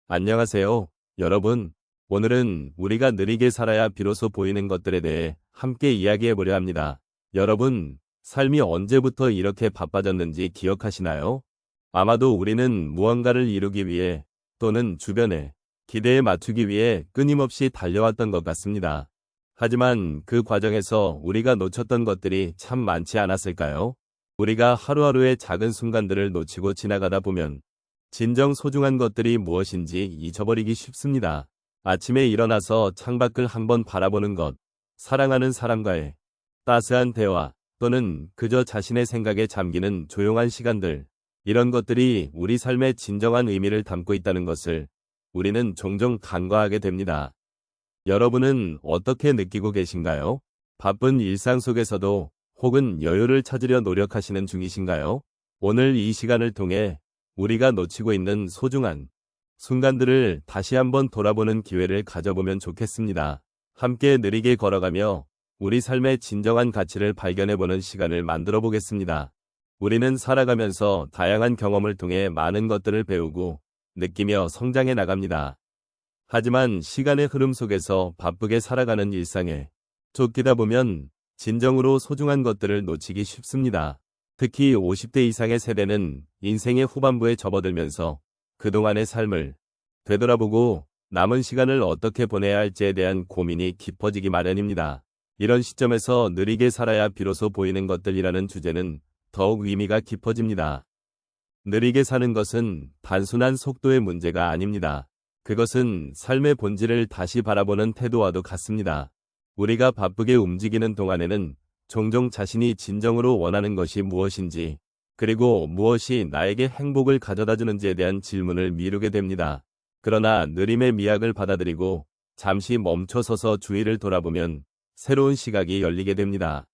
안녕하세요, 여러분. 오늘은 우리가 느리게 살아야 비로소 보이는 것들에 대해 함께 이야기해 보려 합니다. 여러분, 삶이 언제부터 이렇게 바빠졌는지 기억하시나요? 아마도 우리는 무언가를 이루기 위해 또는 주변의 기대에 맞추기 위해 끊임없이 달려왔던 것 같습니다. 하지만 그 과정에서 우리가 놓쳤던 것들이 참 많지 않았을까요? 우리가 하루하루의 작은 순간들을 놓치고 지나가다 보면 진정 소중한 것들이 무엇인지 잊어버리기 쉽습니다. 아침에 일어나서 창밖을 한번 바라보는 것, 사랑하는 사람과의 따스한 대화, 또는 그저 자신의 생각에 잠기는 조용한 시간들, 이런 것들이 우리 삶의 진정한 의미를 담고 있다는 것을 우리는 종종 간과하게 됩니다. 여러분은 어떻게 느끼고 계신가요? 바쁜 일상 속에서도 혹은 여유를 찾으려 노력하시는 중이신가요? 오늘 이 시간을 통해 우리가 놓치고 있는 소중한 순간들을 다시 한번 돌아보는 기회를 가져보면 좋겠습니다. 함께 느리게 걸어가며 우리 삶의 진정한 가치를 발견해보는 시간을 만들어 보겠습니다. 우리는 살아가면서 다양한 경험을 통해 많은 것들을 배우고 느끼며 성장해 나갑니다. 하지만 시간의 흐름 속에서 바쁘게 살아가는 일상에 쫓기다 보면 진정으로 소중한 것들을 놓치기 쉽습니다. 특히 50대 이상의 세대는 인생의 후반부에 접어들면서 그동안의 삶을 되돌아보고 남은 시간을 어떻게 보내야 할지에 대한 고민이 깊어지기 마련입니다. 이런 시점에서 느리게 살아야 비로소 보이는 것들이라는 주제는 더욱 의미가 깊어집니다. 느리게 사는 것은 단순한 속도의 문제가 아닙니다. 그것은 삶의 본질을 다시 바라보는 태도와도 같습니다. 우리가 바쁘게 움직이는 동안에는 종종 자신이 진정으로 원하는 것이 무엇인지, 그리고 무엇이 나에게 행복을 가져다 주는지에 대한 질문을 미루게 됩니다. 그러나 느림의 미학을 받아들이고 잠시 멈춰서서 주위를 돌아보면 새로운 시각이 열리게 됩니다.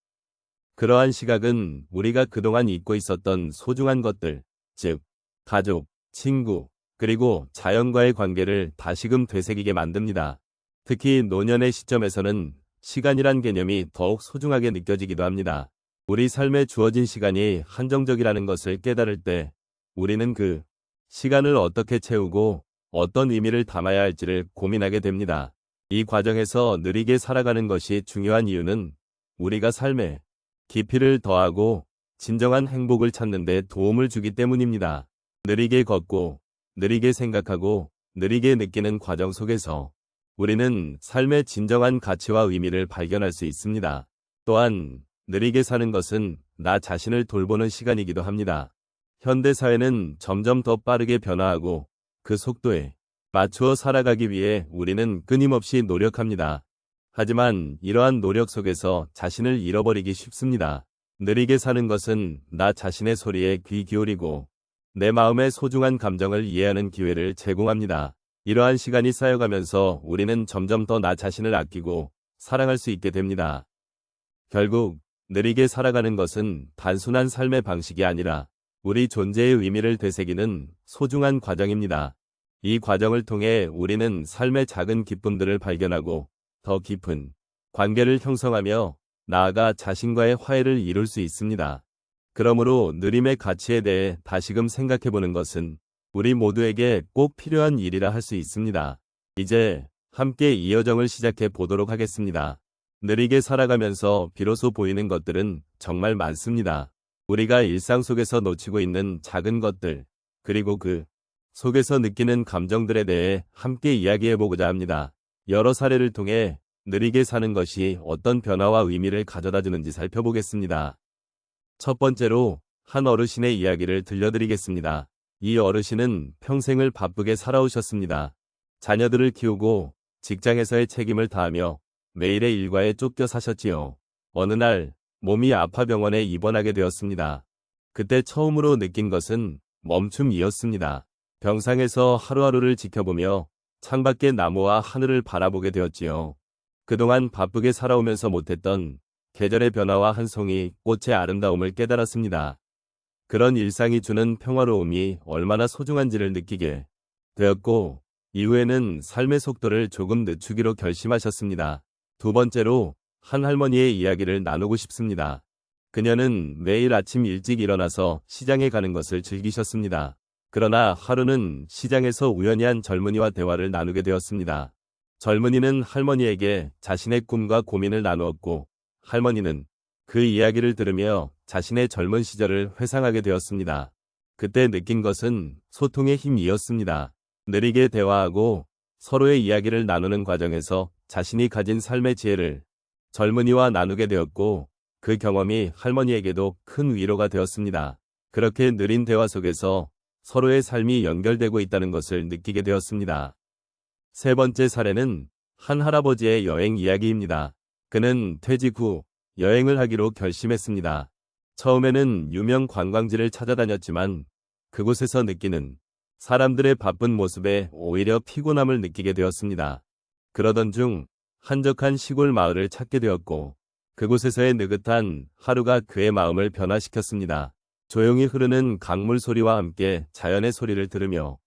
그러한 시각은 우리가 그동안 잊고 있었던 소중한 것들, 즉, 가족, 친구, 그리고 자연과의 관계를 다시금 되새기게 만듭니다. 특히 노년의 시점에서는 시간이란 개념이 더욱 소중하게 느껴지기도 합니다. 우리 삶에 주어진 시간이 한정적이라는 것을 깨달을 때 우리는 그 시간을 어떻게 채우고 어떤 의미를 담아야 할지를 고민하게 됩니다. 이 과정에서 느리게 살아가는 것이 중요한 이유는 우리가 삶에 깊이를 더하고 진정한 행복을 찾는 데 도움을 주기 때문입니다. 느리게 걷고 느리게 생각하고 느리게 느끼는 과정 속에서 우리는 삶의 진정한 가치와 의미를 발견할 수 있습니다. 또한 느리게 사는 것은 나 자신을 돌보는 시간이기도 합니다. 현대사회는 점점 더 빠르게 변화하고 그 속도에 맞추어 살아가기 위해 우리는 끊임없이 노력합니다. 하지만 이러한 노력 속에서 자신을 잃어버리기 쉽습니다. 느리게 사는 것은 나 자신의 소리에 귀 기울이고 내 마음의 소중한 감정을 이해하는 기회를 제공합니다. 이러한 시간이 쌓여가면서 우리는 점점 더 나 자신을 아끼고 사랑할 수 있게 됩니다. 결국 느리게 살아가는 것은 단순한 삶의 방식이 아니라 우리 존재의 의미를 되새기는 소중한 과정입니다. 이 과정을 통해 우리는 삶의 작은 기쁨들을 발견하고 더 깊은 관계를 형성하며 나아가 자신과의 화해를 이룰 수 있습니다. 그러므로 느림의 가치에 대해 다시금 생각해보는 것은 우리 모두에게 꼭 필요한 일이라 할 수 있습니다. 이제 함께 이 여정을 시작해 보도록 하겠습니다. 느리게 살아가면서 비로소 보이는 것들은 정말 많습니다. 우리가 일상 속에서 놓치고 있는 작은 것들, 그리고 그 속에서 느끼는 감정들에 대해 함께 이야기해보고자 합니다. 여러 사례를 통해 느리게 사는 것이 어떤 변화와 의미를 가져다 주는지 살펴보겠습니다. 첫 번째로 한 어르신의 이야기를 들려드리겠습니다. 이 어르신은 평생을 바쁘게 살아오셨습니다. 자녀들을 키우고 직장에서의 책임을 다하며 매일의 일과에 쫓겨 사셨지요. 어느 날 몸이 아파 병원에 입원하게 되었습니다. 그때 처음으로 느낀 것은 멈춤이었습니다. 병상에서 하루하루를 지켜보며 창밖의 나무와 하늘을 바라보게 되었지요. 그동안 바쁘게 살아오면서 못했던 계절의 변화와 한 송이 꽃의 아름다움을 깨달았습니다. 그런 일상이 주는 평화로움이 얼마나 소중한지를 느끼게 되었고, 이후에는 삶의 속도를 조금 늦추기로 결심하셨습니다. 두 번째로 한 할머니의 이야기를 나누고 싶습니다. 그녀는 매일 아침 일찍 일어나서 시장에 가는 것을 즐기셨습니다. 그러나 하루는 시장에서 우연히 한 젊은이와 대화를 나누게 되었습니다. 젊은이는 할머니에게 자신의 꿈과 고민을 나누었고, 할머니는 그 이야기를 들으며 자신의 젊은 시절을 회상하게 되었습니다. 그때 느낀 것은 소통의 힘이었습니다. 느리게 대화하고 서로의 이야기를 나누는 과정에서 자신이 가진 삶의 지혜를 젊은이와 나누게 되었고, 그 경험이 할머니에게도 큰 위로가 되었습니다. 그렇게 느린 대화 속에서 서로의 삶이 연결되고 있다는 것을 느끼게 되었습니다. 세 번째 사례는 한 할아버지의 여행 이야기입니다. 그는 퇴직 후 여행을 하기로 결심했습니다. 처음에는 유명 관광지를 찾아다녔지만 그곳에서 느끼는 사람들의 바쁜 모습에 오히려 피곤함을 느끼게 되었습니다. 그러던 중 한적한 시골 마을을 찾게 되었고, 그곳에서의 느긋한 하루가 그의 마음을 변화시켰습니다. 조용히 흐르는 강물 소리와 함께 자연의 소리를 들으며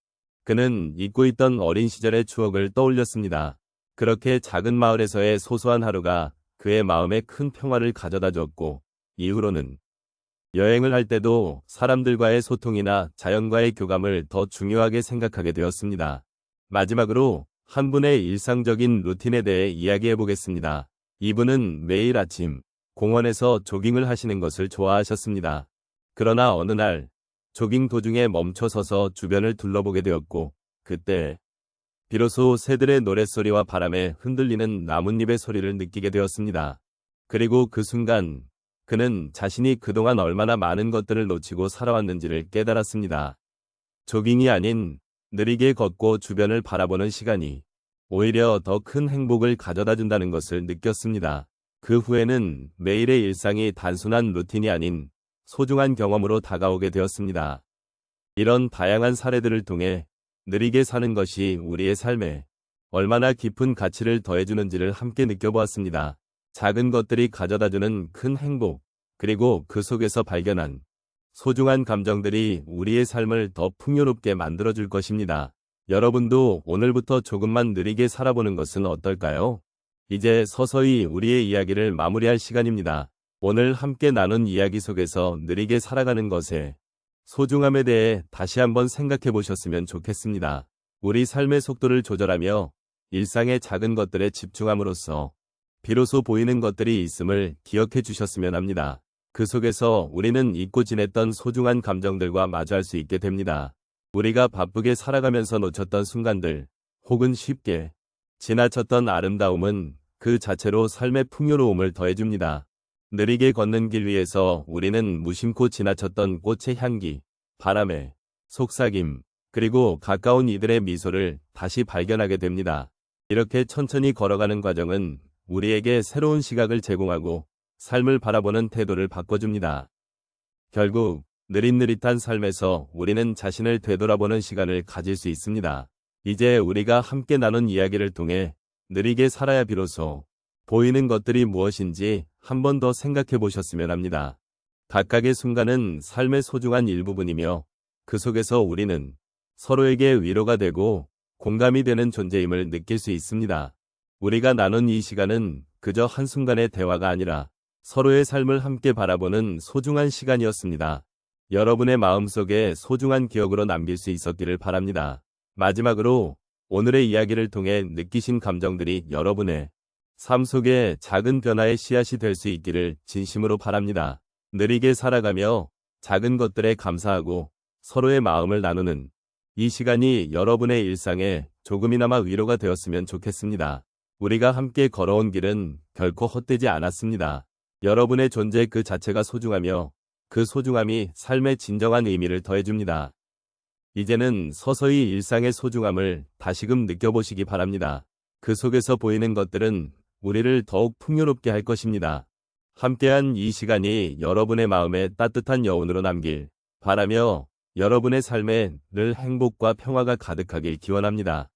그는 잊고 있던 어린 시절의 추억을 떠올렸습니다. 그렇게 작은 마을에서의 소소한 하루가 그의 마음에 큰 평화를 가져다 줬고, 이후로는 여행을 할 때도 사람들과의 소통이나 자연과의 교감을 더 중요하게 생각하게 되었습니다. 마지막으로 한 분의 일상적인 루틴에 대해 이야기해 보겠습니다. 이분은 매일 아침 공원에서 조깅을 하시는 것을 좋아하셨습니다. 그러나 어느 날 조깅 도중에 멈춰서서 주변을 둘러보게 되었고, 그때 비로소 새들의 노랫소리와 바람에 흔들리는 나뭇잎의 소리를 느끼게 되었습니다. 그리고 그 순간 그는 자신이 그동안 얼마나 많은 것들을 놓치고 살아왔는지를 깨달았습니다. 조깅이 아닌 느리게 걷고 주변을 바라보는 시간이 오히려 더 큰 행복을 가져다 준다는 것을 느꼈습니다. 그 후에는 매일의 일상이 단순한 루틴이 아닌 소중한 경험으로 다가오게 되었습니다. 이런 다양한 사례들을 통해 느리게 사는 것이 우리의 삶에 얼마나 깊은 가치를 더해주는지를 함께 느껴보았습니다. 작은 것들이 가져다주는 큰 행복, 그리고 그 속에서 발견한 소중한 감정들이 우리의 삶을 더 풍요롭게 만들어줄 것입니다. 여러분도 오늘부터 조금만 느리게 살아보는 것은 어떨까요? 이제 서서히 우리의 이야기를 마무리할 시간입니다. 오늘 함께 나눈 이야기 속에서 느리게 살아가는 것의 소중함에 대해 다시 한번 생각해 보셨으면 좋겠습니다. 우리 삶의 속도를 조절하며 일상의 작은 것들에 집중함으로써 비로소 보이는 것들이 있음을 기억해 주셨으면 합니다. 그 속에서 우리는 잊고 지냈던 소중한 감정들과 마주할 수 있게 됩니다. 우리가 바쁘게 살아가면서 놓쳤던 순간들, 혹은 쉽게 지나쳤던 아름다움은 그 자체로 삶의 풍요로움을 더해줍니다. 느리게 걷는 길 위에서 우리는 무심코 지나쳤던 꽃의 향기, 바람의 속삭임, 그리고 가까운 이들의 미소를 다시 발견하게 됩니다. 이렇게 천천히 걸어가는 과정은 우리에게 새로운 시각을 제공하고 삶을 바라보는 태도를 바꿔줍니다. 결국 느릿느릿한 삶에서 우리는 자신을 되돌아보는 시간을 가질 수 있습니다. 이제 우리가 함께 나눈 이야기를 통해 느리게 살아야 비로소 보이는 것들이 무엇인지 한 번 더 생각해 보셨으면 합니다. 각각의 순간은 삶의 소중한 일부분이며 그 속에서 우리는 서로에게 위로가 되고 공감이 되는 존재임을 느낄 수 있습니다. 우리가 나눈 이 시간은 그저 한순간의 대화가 아니라 서로의 삶을 함께 바라보는 소중한 시간이었습니다. 여러분의 마음속에 소중한 기억으로 남길 수 있었기를 바랍니다. 마지막으로 오늘의 이야기를 통해 느끼신 감정들이 여러분의 삶 속에 작은 변화의 씨앗이 될 수 있기를 진심으로 바랍니다. 느리게 살아가며 작은 것들에 감사하고 서로의 마음을 나누는 이 시간이 여러분의 일상에 조금이나마 위로가 되었으면 좋겠습니다. 우리가 함께 걸어온 길은 결코 헛되지 않았습니다. 여러분의 존재 그 자체가 소중하며 그 소중함이 삶의 진정한 의미를 더해줍니다. 이제는 서서히 일상의 소중함을 다시금 느껴보시기 바랍니다. 그 속에서 보이는 것들은 우리를 더욱 풍요롭게 할 것입니다. 함께한 이 시간이 여러분의 마음에 따뜻한 여운으로 남길 바라며 여러분의 삶에 늘 행복과 평화가 가득하길 기원합니다.